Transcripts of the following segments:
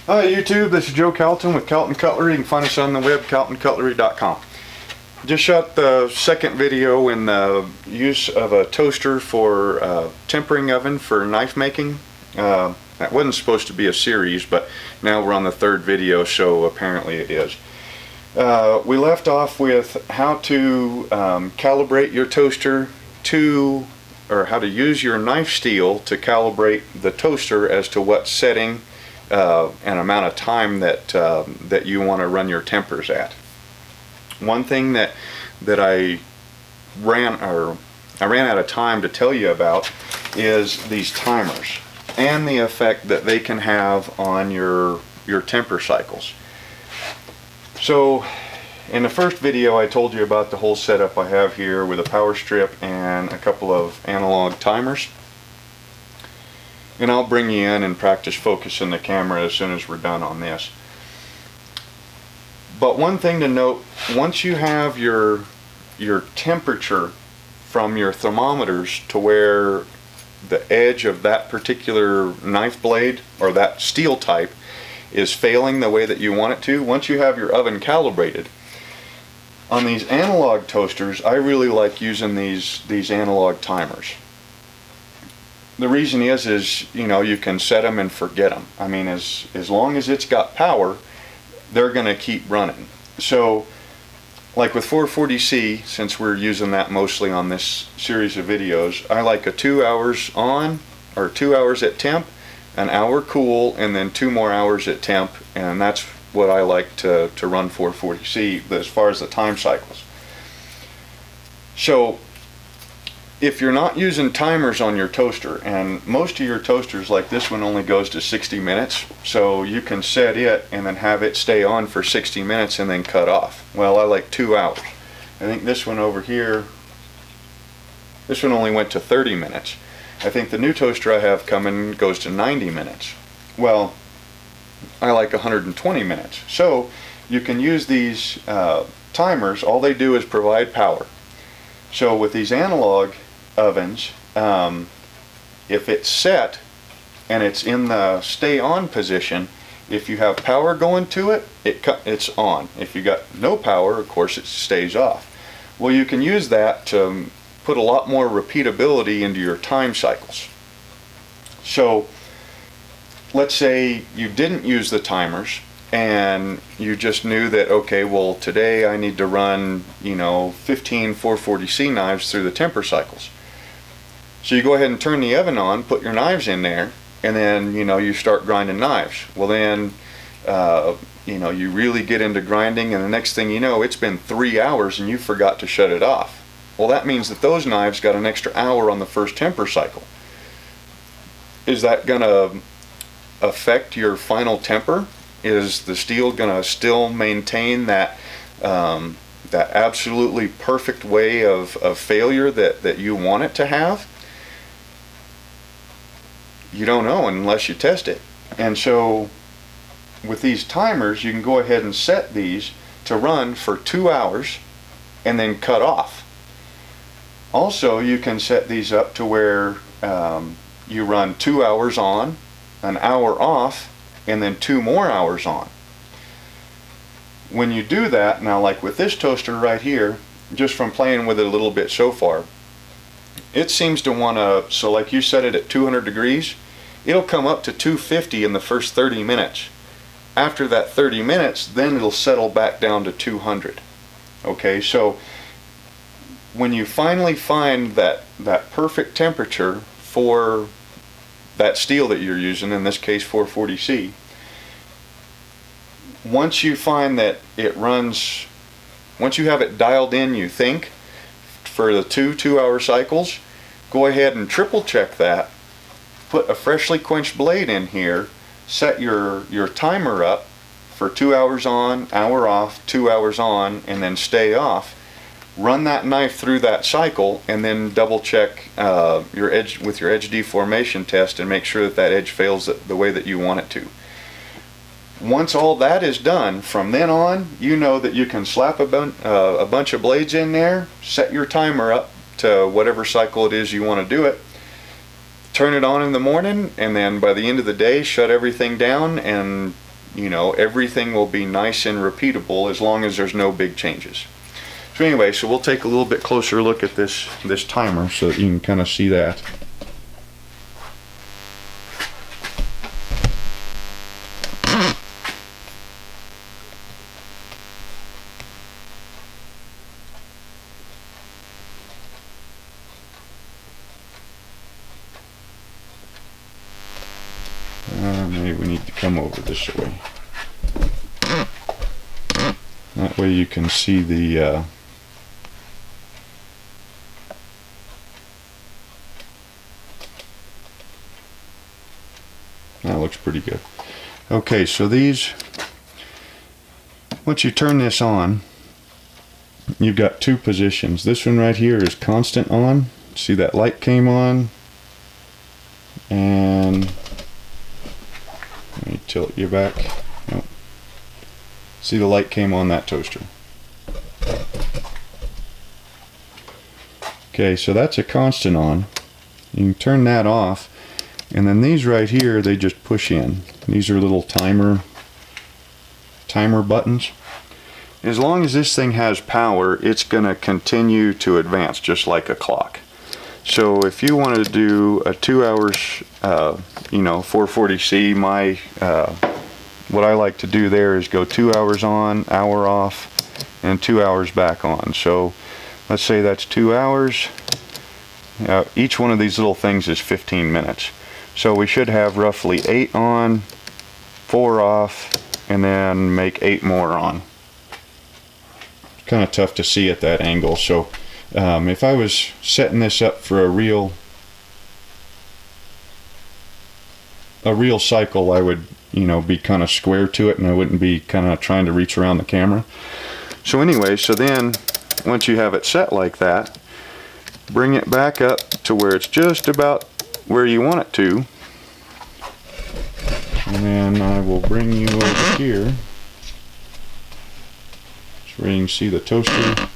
Hi YouTube, this is Joe Calton with Calton Cutlery. You can find us on the web, caltoncutlery.com. Just shot the second video in the use of a toaster for tempering oven for knife making. That wasn't supposed to be a series, but now we're on the third video, so apparently it is. We left off with how to calibrate your toaster or how to use your knife steel to calibrate the toaster as to what setting and amount of time that you want to run your tempers at. One thing that I ran out of time to tell you about is these timers and the effect that they can have on your temper cycles. So in the first video I told you about the whole setup I have here with a power strip and a couple of analog timers. And I'll bring you in and practice focusing the camera as soon as we're done on this. But one thing to note, once you have your temperature from your thermometers to where the edge of that particular knife blade or that steel type is failing the way that you want it to, once you have your oven calibrated, on these analog toasters I really like using these analog timers. The reason is you know, you can set them and forget them. I mean, as long as it's got power, they're going to keep running. So like with 440C, since we're using that mostly on this series of videos, I like a 2 hours on, or 2 hours at temp, an hour cool, and then 2 more hours at temp, and that's what I like to run 440C as far as the time cycles. So if you're not using timers on your toaster, and most of your toasters like this one only goes to 60 minutes, so you can set it and then have it stay on for 60 minutes and then cut off. Well, I like 2 hours. I think this one over here, this one only went to 30 minutes. I think the new toaster I have coming goes to 90 minutes. Well, I like 120 minutes. So you can use these timers. All they do is provide power. So with these analog ovens, if it's set and it's in the stay on position, if you have power going to it, it's on. If you got no power, of course it stays off. Well, you can use that to put a lot more repeatability into your time cycles. So let's say you didn't use the timers and you just knew that, okay, well today I need to run, you know, 15 440C knives through the temper cycles. So you go ahead and turn the oven on, put your knives in there, and then, you know, you start grinding knives. Well then, you know, you really get into grinding, and the next thing you know, it's been 3 hours and you forgot to shut it off. Well, that means that those knives got an extra hour on the first temper cycle. Is that going to affect your final temper? Is the steel going to still maintain that that absolutely perfect way of failure that you want it to have? You don't know unless you test it. And so with these timers, you can go ahead and set these to run for 2 hours and then cut off. Also, you can set these up to where you run 2 hours on, an hour off, and then 2 more hours on. When you do that, now like with this toaster right here, just from playing with it a little bit so far, it seems to want to, so like you set it at 200 degrees, it'll come up to 250 in the first 30 minutes. After that 30 minutes, then it'll settle back down to 200. Okay, so when you finally find that perfect temperature for that steel that you're using, in this case 440C, once you find that it runs, once you have it dialed in, you think, for the 2 hour cycles, go ahead and triple check that, put a freshly quenched blade in here, set your timer up for 2 hours on, hour off, 2 hours on, and then stay off. Run that knife through that cycle and then double check your edge with your edge deformation test and make sure that edge fails the way that you want it to. Once all that is done, from then on, you know that you can slap a bunch of blades in there, set your timer up to whatever cycle it is you want to do it, turn it on in the morning, and then by the end of the day shut everything down and you know, everything will be nice and repeatable as long as there's no big changes. So anyway, so we'll take a little bit closer look at this timer so that you can kind of see that. Maybe we need to come over this way. That way you can see the that looks pretty good. Okay, so these, once you turn this on, you've got two positions. This one right here is constant on. See that light came on, and let me tilt you back. Nope. See the light came on that toaster. Okay, so that's a constant on. You can turn that off, and then these right here, they just push in. These are little timer buttons. As long as this thing has power, it's going to continue to advance just like a clock. So if you want to do a 2 hours, you know, 440C, what I like to do there is go 2 hours on, hour off, and 2 hours back on. So let's say that's 2 hours. Each one of these little things is 15 minutes. So we should have roughly 8 on, 4 off, and then make 8 more on. It's kind of tough to see at that angle. So if I was setting this up for a real cycle, I would, you know, be kind of square to it, and I wouldn't be kind of trying to reach around the camera. So anyway, so then once you have it set like that, bring it back up to where it's just about where you want it to, and then I will bring you over here so where you can see the toaster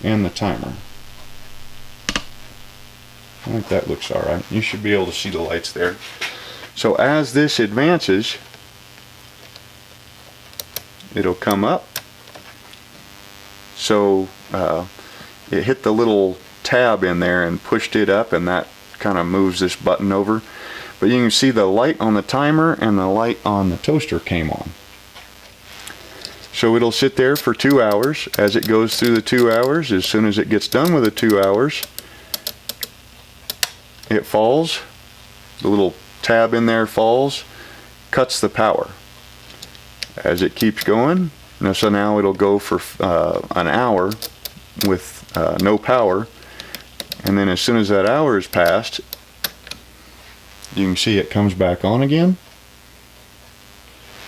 and the timer. I think that looks alright. You should be able to see the lights there. So as this advances, it'll come up. So it hit the little tab in there and pushed it up, and that kind of moves this button over. But you can see the light on the timer and the light on the toaster came on. So it'll sit there for 2 hours. As it goes through the 2 hours, as soon as it gets done with the 2 hours, it falls. The little tab in there falls, cuts the power. As it keeps going, so now it'll go for an hour with no power, and then as soon as that hour is passed, you can see it comes back on again.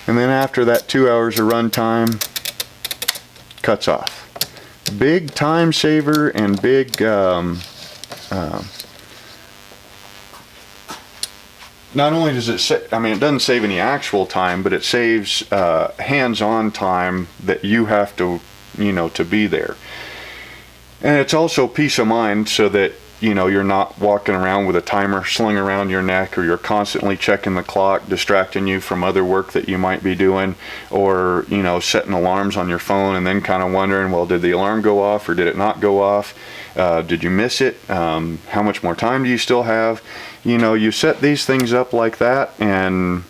And then after that 2 hours of run time, cuts off. Big time saver and big not only does it it doesn't save any actual time, but it saves hands-on time that you have to, you know, to be there. And it's also peace of mind, so that, you know, you're not walking around with a timer slung around your neck, or you're constantly checking the clock, distracting you from other work that you might be doing, or, you know, setting alarms on your phone and then kind of wondering, well, did the alarm go off or did it not go off? Did you miss it? How much more time do you still have? You know, you set these things up like that, and,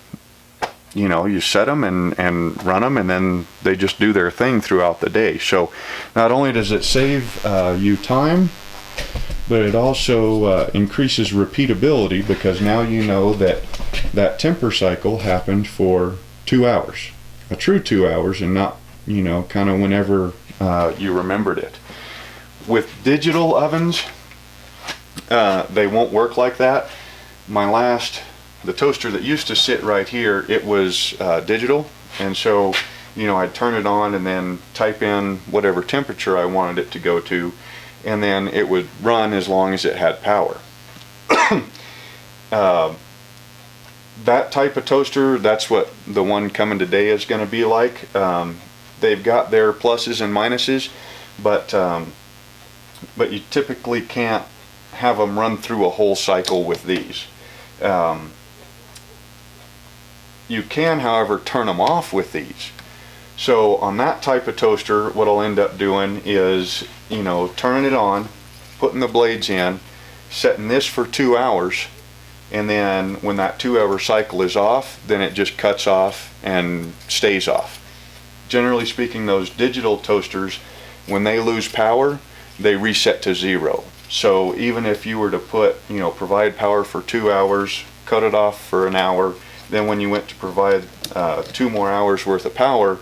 you know, you set them and run them, and then they just do their thing throughout the day. So not only does it save you time, but it also increases repeatability, because now you know that that temper cycle happened for 2 hours, a true 2 hours, and not, you know, kind of whenever you remembered it. With digital ovens, they won't work like that. The toaster that used to sit right here, it was digital, and so, you know, I'd turn it on and then type in whatever temperature I wanted it to go to, and then it would run as long as it had power. That type of toaster, that's what the one coming today is going to be like. They've got their pluses and minuses, but you typically can't have them run through a whole cycle with these. You can, however, turn them off with these. So on that type of toaster, what I'll end up doing is, you know, turning it on, putting the blades in, setting this for 2 hours, and then when that 2-hour cycle is off, then it just cuts off and stays off. Generally speaking, those digital toasters, when they lose power, they reset to 0. So even if you were to put, you know, provide power for 2 hours, cut it off for an hour, then when you went to provide 2 more hours worth of power,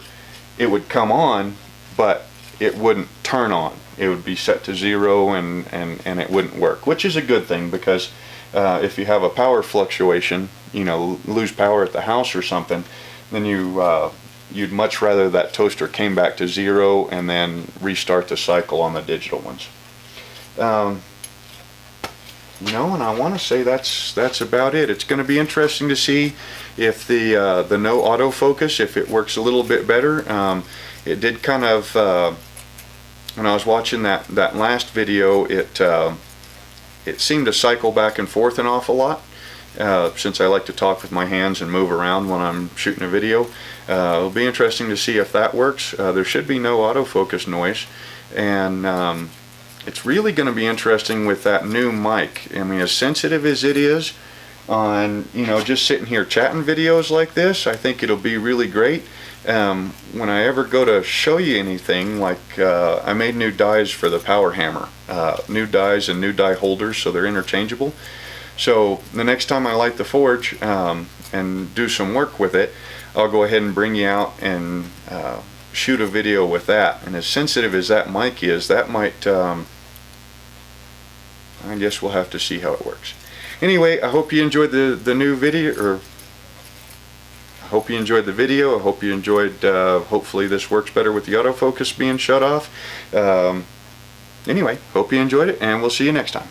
it would come on, but it wouldn't turn on. It would be set to 0, and it wouldn't work, which is a good thing, because if you have a power fluctuation, you know, lose power at the house or something, then you'd much rather that toaster came back to 0 and then restart the cycle on the digital ones. You know, and I want to say that's about it. It's going to be interesting to see if the no autofocus, if it works a little bit better. It did kind of, when I was watching that last video, it seemed to cycle back and forth an awful lot. Since I like to talk with my hands and move around when I'm shooting a video, it'll be interesting to see if that works. There should be no autofocus noise, and it's really going to be interesting with that new mic. I mean, as sensitive as it is on, you know, just sitting here chatting videos like this, I think it'll be really great. When I ever go to show you anything, like I made new dies for the power hammer, new dies and new die holders, so they're interchangeable. So the next time I light the forge and do some work with it, I'll go ahead and bring you out and shoot a video with that. And as sensitive as that mic is, that might, I guess we'll have to see how it works. Anyway, I hope you enjoyed the new video, or I hope you enjoyed the video. I hope you enjoyed, hopefully this works better with the autofocus being shut off. Anyway, hope you enjoyed it, and we'll see you next time.